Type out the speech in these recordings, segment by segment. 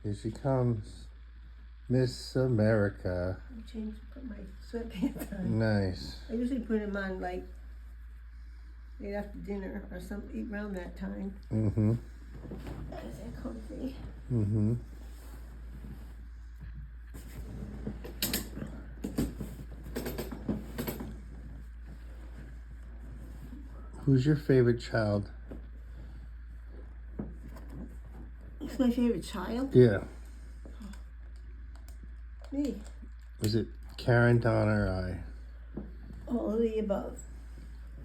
Here she comes. Miss America. I changed, put my sweatpants on. Nice. I usually put them on like right after dinner or something around that time. Mm-hmm. That is that comfy. Mm-hmm. Who's your favorite child? Who's my favorite child? Yeah. Me. Was it Karen, Donna, or I? All of the above.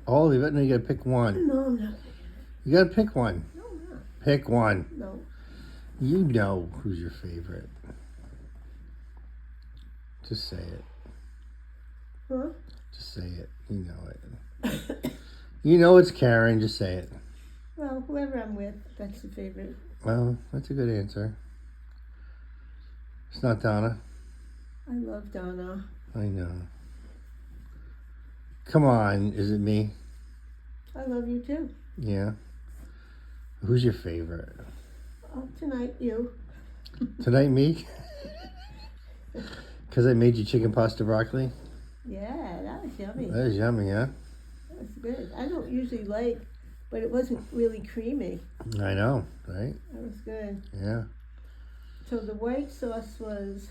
All of you? No, you gotta pick one. No, I'm not. You gotta pick one. No, I'm not. Pick one. No. You know who's your favorite. Just say it. Huh? Just say it. You know it. You know it's Karen. Just say it. Well, whoever I'm with, that's the favorite. Well, that's a good answer. It's not Donna. I love Donna. I know. Come on. Is it me? I love you too. Yeah. Who's your favorite? Oh, tonight, you. Tonight, me? Because I made you chicken pasta broccoli? Yeah, that was yummy. That was yummy, huh? That was good. I don't usually like, but it wasn't really creamy. I know, right? That was good. Yeah. So the white sauce was,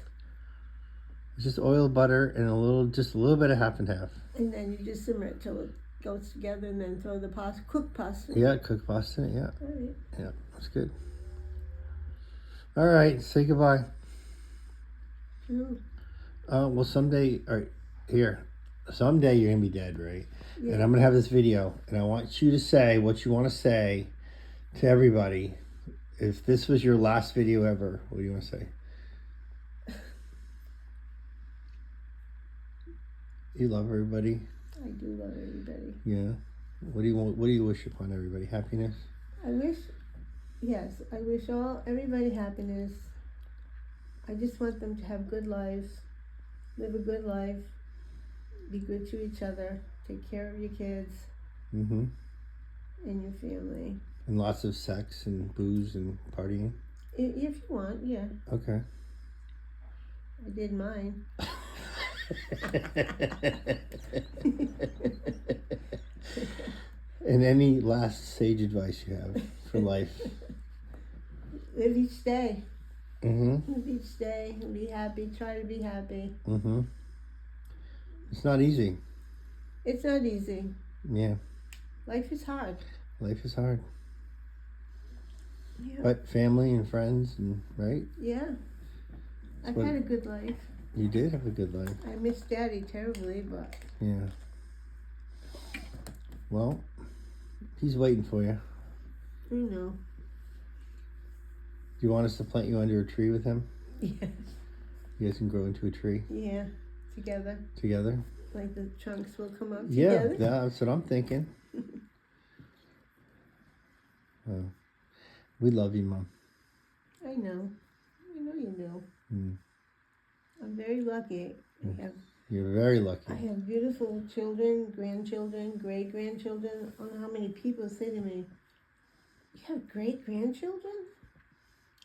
It's just oil, butter, and just a little bit of half and half. and then you just simmer it till it goes together, and then throw the pasta, cooked pasta. Yeah, cooked pasta, yeah. All right. Yeah, that's good. All right, say goodbye. Mm, Well, someday you're gonna be dead, right? yeah. And I'm gonna have this video, and I want you to say what you want to say to everybody. If this was your last video ever, what do you want to say? You love everybody. I do love everybody. Yeah. What do you want? What do you wish upon everybody? Happiness. I wish everybody happiness. I just want them to have good lives, live a good life, be good to each other, take care of your kids Mm-hmm. and your family. And lots of sex and booze and partying. If you want, yeah. Okay. I did mine. And any last sage advice you have for life? Live each day. Mm-hmm. Live each day and be happy. Try to be happy. Mm-hmm. It's not easy. It's not easy. Yeah. Life is hard. Life is hard. Yeah. But family and friends and right? Yeah. I've what- had a good life. You did have a good life. I miss Daddy terribly, but Yeah. Well, he's waiting for you. you know. Do you want us to plant you under a tree with him? Yeah. You guys can grow into a tree Yeah. Together. together? Like the trunks will come up Yeah, together. that's what I'm thinking. Oh, we love you, Mom. I know. I know you do. Mm. I'm very lucky. You're very I lucky. have beautiful children, grandchildren, great-grandchildren. I don't know how many people say to me, "You have great-grandchildren?"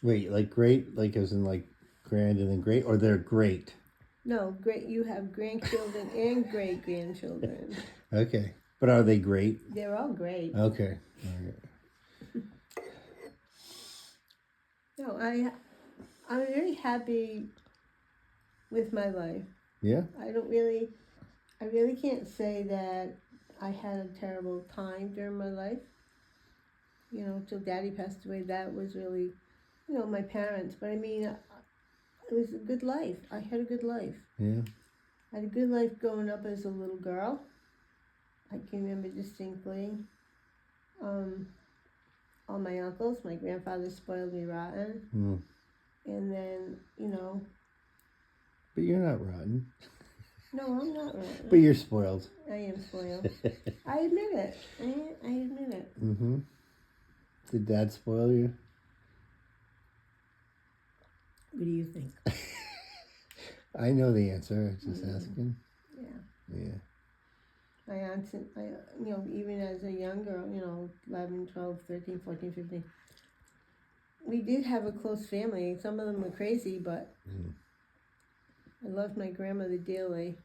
Wait, like great, like as in like grand and then great, or they're great? No, great. You have grandchildren and great-grandchildren. Okay, but are they great? They're all great. Okay. All right. No, I'm very happy with my life. Yeah. I really can't say that I had a terrible time during my life. You know, till Daddy passed away, that was really, my parents. But I mean, it was a good life. I had a good life. Yeah. I had a good life growing up as a little girl. I can remember distinctly. All my uncles, my grandfather spoiled me rotten. Mm. And then, But you're not rotten. no, I'm not rotten. But you're spoiled. I am spoiled. I admit it. I admit it. Mm-hmm. Did Dad spoil you? What do you think? I know the answer. I'm just asking. Yeah. Yeah. My aunts, even as a young girl, 11, 12, 13, 14, 15, we did have a close family. Some of them were crazy, but I loved my grandmother dearly.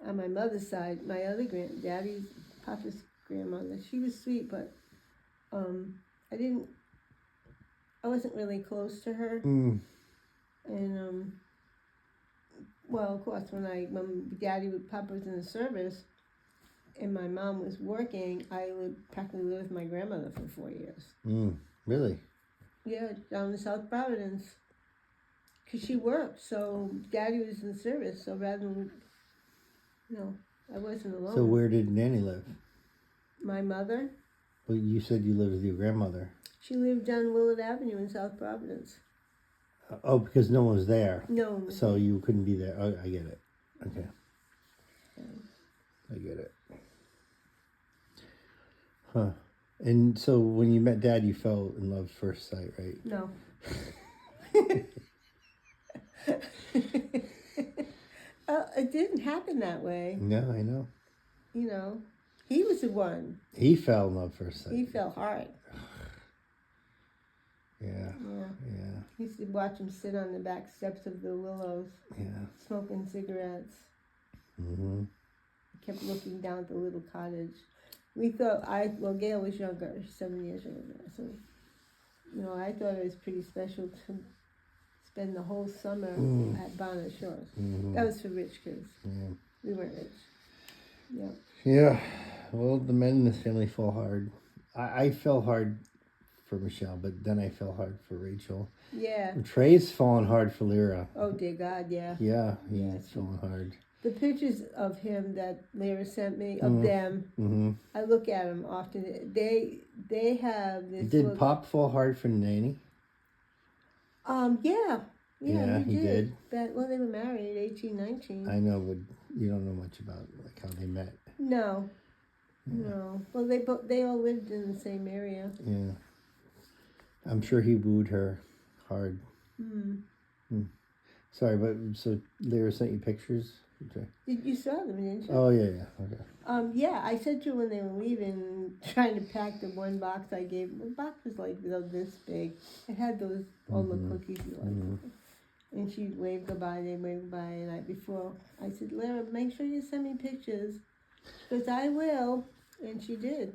On my mother's side, my other daddy's, Papa's grandmother, she was sweet, but I wasn't really close to her. Mm. And well, of course, when Papa was in the service, and my mom was working, I practically lived with my grandmother for 4 years. Really? Yeah, down in South Providence. Because she worked, so Daddy was in service, so rather than, I wasn't alone. So where did Nanny live? My mother? Well, you said you lived with your grandmother. She lived on Willard Avenue in South Providence. Oh, because no one was there. No. So you couldn't be there. Oh, I get it. Okay. I get it. Huh. And so when you met Dad, you fell in love first sight, right? No. It didn't happen that way. No, I know. He was the one. He fell in love first sight. He fell hard. Yeah. I used to watch him sit on the back steps of the willows. Yeah. Smoking cigarettes. Mm-hmm. I kept looking down at the little cottage. We thought, Gail was younger, 7 years younger. So, I thought it was pretty special to spend the whole summer at Bonnet Shores. Mm-hmm. That was for rich kids. Yeah. We weren't rich. Yeah. Yeah. Well, the men in this family fall hard. I fell hard for Michelle, but then I fell hard for Rachel. Yeah. Trey's fallen hard for Lyra. Oh, dear God, yeah. Yeah, he's fallen hard. The pictures of him that Lyra sent me, of them, I look at them often. They have this... Did Pop fall hard for Nanny? Yeah. Yeah, he did. But, they were married, 18, 19. I know, but you don't know much about how they met. No. Yeah. No. Well, they all lived in the same area. Yeah. I'm sure he wooed her hard. Sorry, but so Lyra sent you pictures? Okay. You saw them, didn't you? Oh, yeah. Okay. Yeah, I said to her when they were leaving, trying to pack the one box I gave. The box was like this big. It had all the cookies you like. And she waved goodbye, they waved goodbye. And before I said, Lyra, make sure you send me pictures. Because I will. And she did.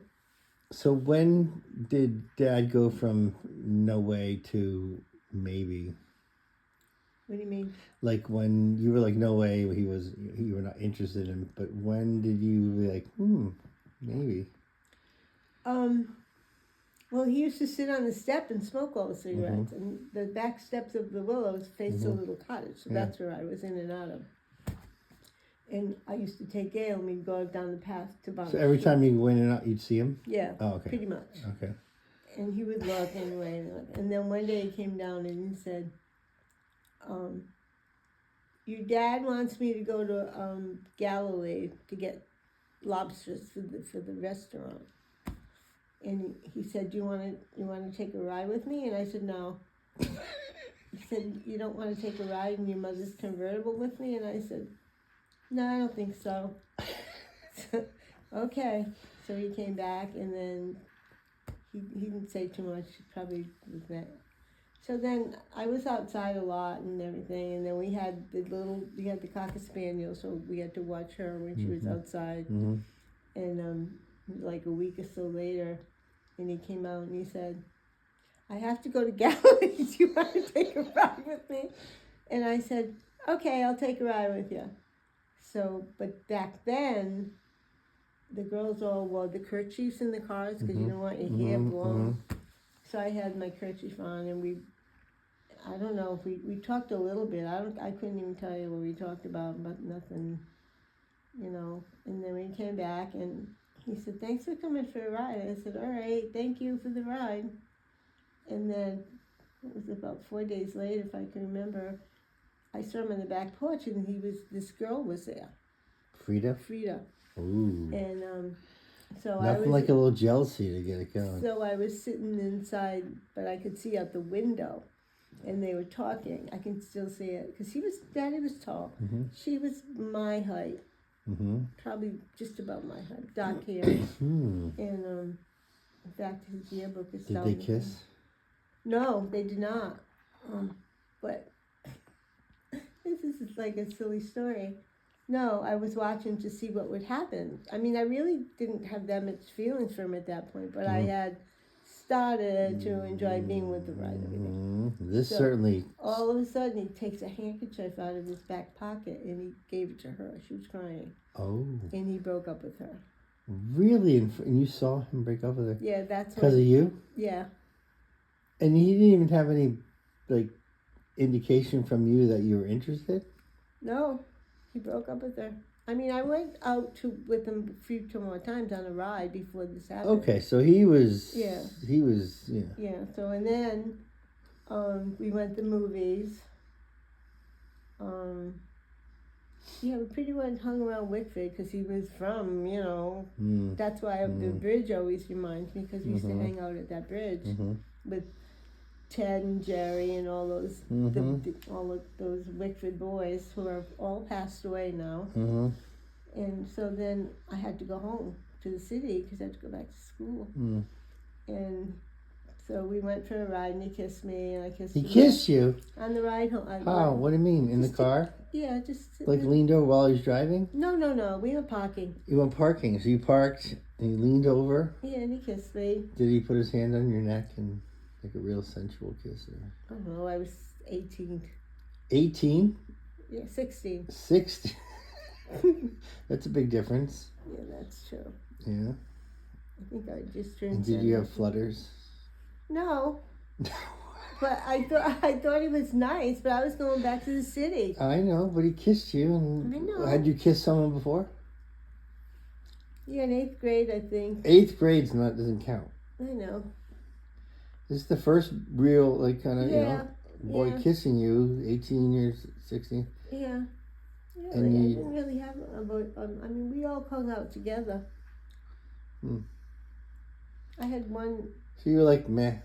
So when did Dad go from no way to maybe? What do you mean? Like when you were like, no way, you were not interested in, but when did you be like, maybe? Well, he used to sit on the step and smoke all the cigarettes, and the back steps of the willows faced a little cottage, so that's where I was in and out of. And I used to take Gail and we'd go down the path to Bonnet. So every time you went in and out, you'd see him? Yeah, oh, okay. Pretty much. Okay. And he would look anyway. And then one day he came down and he said, your dad wants me to go to Galilee to get lobsters for the restaurant. And he said, you want to take a ride with me? And I said, no. He said, you don't want to take a ride in your mother's convertible with me? And I said, no, I don't think so. Okay. So he came back, and then he didn't say too much. He probably was that. So then I was outside a lot and everything, and then we had the Cocker Spaniel, so we had to watch her when she was outside. And like a week or so later, and he came out and he said, I have to go to Galilee. Do you want to take a ride with me? And I said, okay, I'll take a ride with you. So, but back then, the girls all wore the kerchiefs in the cars because you don't want your hair blown. So I had my kerchief on, and I don't know if we talked a little bit. I couldn't even tell you what we talked about, but nothing, And then we came back, and he said, thanks for coming for a ride. I said, all right, thank you for the ride. And then it was about 4 days later, if I can remember, I saw him on the back porch, and this girl was there. Frida? Ooh. And so Nothing like a little jealousy to get it going. So I was sitting inside, but I could see out the window, and they were talking. I can still see it, because Daddy was tall. She was my height. Probably just about my height. Dark hair. And in fact, his yearbook is Did they kiss? No, they did not. But this is like a silly story. No, I was watching to see what would happen. I mean, I really didn't have that much feelings for him at that point, but I had started to enjoy being with the ride and everything. This So, certainly. all of a sudden, he takes a handkerchief out of his back pocket and he gave it to her. She was crying. Oh. And he broke up with her. Really? And you saw him break up with her? Yeah, that's because of you? Yeah. And he didn't even have any, like, indication from you that you were interested? No, he broke up with her. I mean, I went out with him a few more times on a ride before this happened. Okay, so he was. Yeah. He was. Yeah. Yeah. So and then, we went to movies. Yeah, we pretty much hung around Wickford because he was from, that's why the bridge always reminds me, because we used to hang out at that bridge with Ted and Jerry and all those all of those Wickford boys who are all passed away now. And so then I had to go home to the city because I had to go back to school. And so we went for a ride and he kissed me and I kissed him. He kissed you? On the ride home. How? What do you mean? In the car? Yeah, just... Like leaned over while he was driving? No. We were parking. You went parking. So you parked and he leaned over? Yeah, and he kissed me. Did he put his hand on your neck and like a real sensual kiss? Or? I don't know. I was 18. 18? Yeah, 16. 16? That's a big difference. Yeah, that's true. Yeah. I think I just turned. And did you have flutters? No. But I thought he was nice, but I was going back to the city. I know, but he kissed you. And I know. Had you kissed someone before? Yeah, in 8th grade, I think. 8th grade's doesn't count. I know. This is the first real, like, kind of, boy kissing you, 18 years, 16. Yeah. Yeah, and I didn't really have I mean, we all hung out together. I had one. So you were like, meh.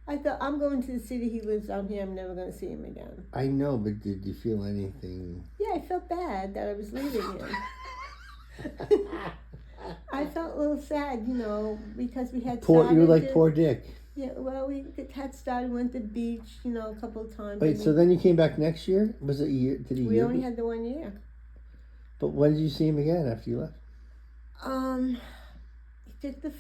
I thought, I'm going to the city. He lives down here. I'm never going to see him again. I know, but did you feel anything? Yeah, I felt bad that I was leaving him. I felt a little sad, because we had You were like poor Dick. Yeah, well, we had started, went to the beach, a couple of times. Wait, so then you came back next year? Was it a year? We only had the 1 year. But when did you see him again after you left? He took my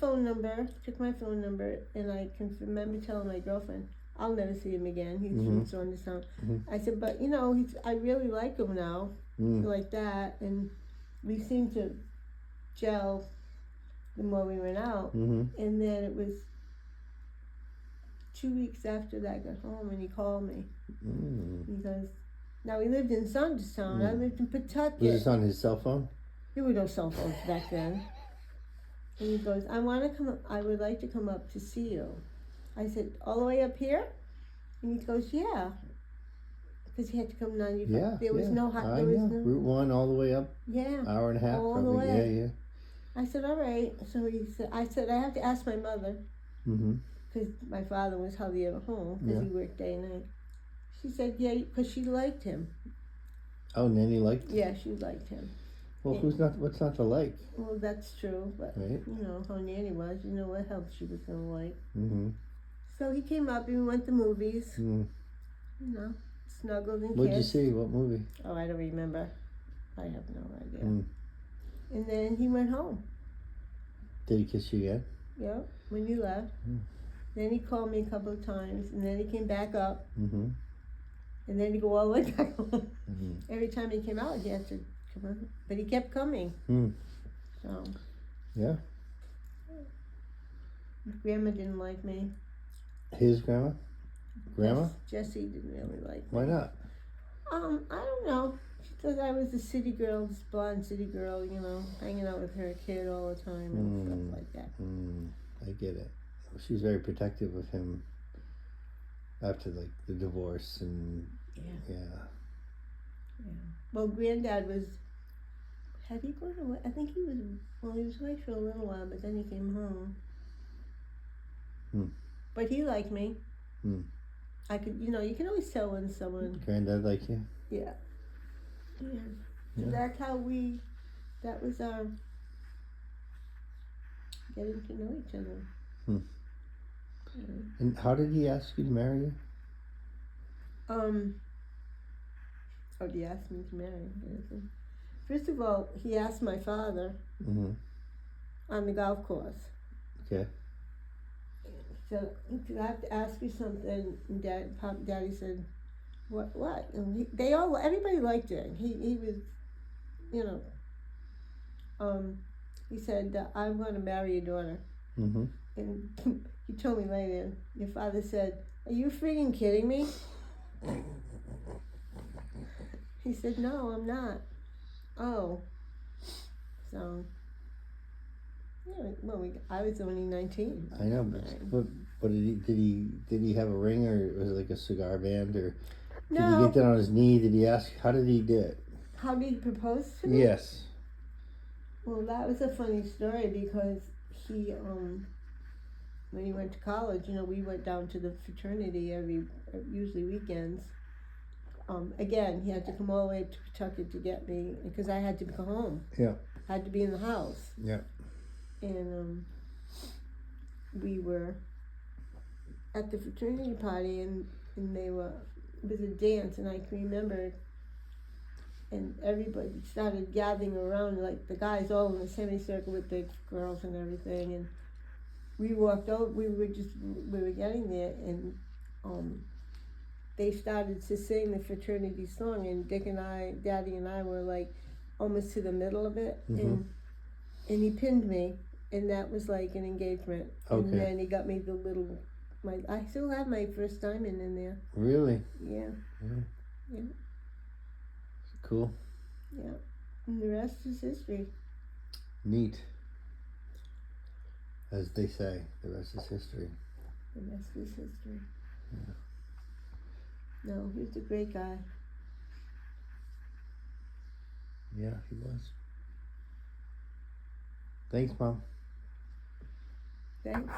phone number, and I can remember telling my girlfriend, I'll never see him again. He's from Saunderstown. I said, but, I really like him now, like that, and we seemed to gel the more we went out. And then it was 2 weeks after that I got home, and he called me. He goes, now he lived in Saunderstown. I lived in Pawtucket. Was this on his cell phone? There were no cell phones back then. And he goes, I would like to come up to see you. I said, all the way up here? And he goes, yeah. Because he had to come 95. Yeah. There was no hot. Route 1 all the way up. Yeah. Hour and a half. All probably. the way. Yeah. I said, all right. So I said, I have to ask my mother. Because my father was hardly ever home because he worked day and night. She said, yeah, because she liked him. Oh, Nanny liked him? Yeah, she liked him. Well, what's not to like? Well, that's true, but how Nanny was, what health she was going to like. So he came up and we went to movies. Snuggled and kissed. What'd you see? What movie? Oh, I don't remember. I have no idea. And then he went home. Did he kiss you again? Yeah, when you left. Then he called me a couple of times, and then he came back up. And then he'd go all the way back home. Every time he came out, he had to come on. But he kept coming. So. Yeah. Grandma didn't like me. His grandma? Grandma? Jesse didn't really like me. Why not? I don't know. She thought I was a city girl, this blonde city girl, hanging out with her kid all the time and stuff like that. I get it. She was very protective of him after the divorce and yeah. Well, Granddad had he gone away? I think he was away for a little while, but then he came home. But he liked me. I could, you can always tell when someone. Granddad liked you? Yeah. So that's how that was our getting to know each other. And how did he ask you to marry you? Oh, he asked me to marry him. First of all, he asked my father Mm-hmm. on the golf course. Okay. So, I have to ask you something. And Daddy said, what? And everybody liked it. He was, you know, he said, I'm going to marry your daughter. Mm-hmm. And he told me later, your father said, are you freaking kidding me? He said, no, I'm not. Oh. So, yeah, well, I was only 19. I know, but did he have a ring, or was it like a cigar band, or did No. he get down on his knee? Did he ask? How did he do it? How did he propose to me? Yes. Well, that was a funny story because he, when he went to college, we went down to the fraternity usually weekends. Again, he had to come all the way to Pawtucket to get me because I had to go home. Yeah. I had to be in the house. Yeah. And we were at the fraternity party, and it was a dance, and I can remember, and everybody started gathering around, like the guys all in a semicircle with the girls and everything, and we walked over, we were getting there, and they started to sing the fraternity song, and Daddy and I were like almost to the middle of it, Mm-hmm. and he pinned me, and that was like an engagement. Okay. And then he got me I still have my first diamond in there. Really? Yeah. Yeah. Cool. Yeah. And the rest is history. Neat. As they say, the rest is history. The rest is history. Yeah. No, he was a great guy. Yeah, he was. Thanks, Mom. Thanks.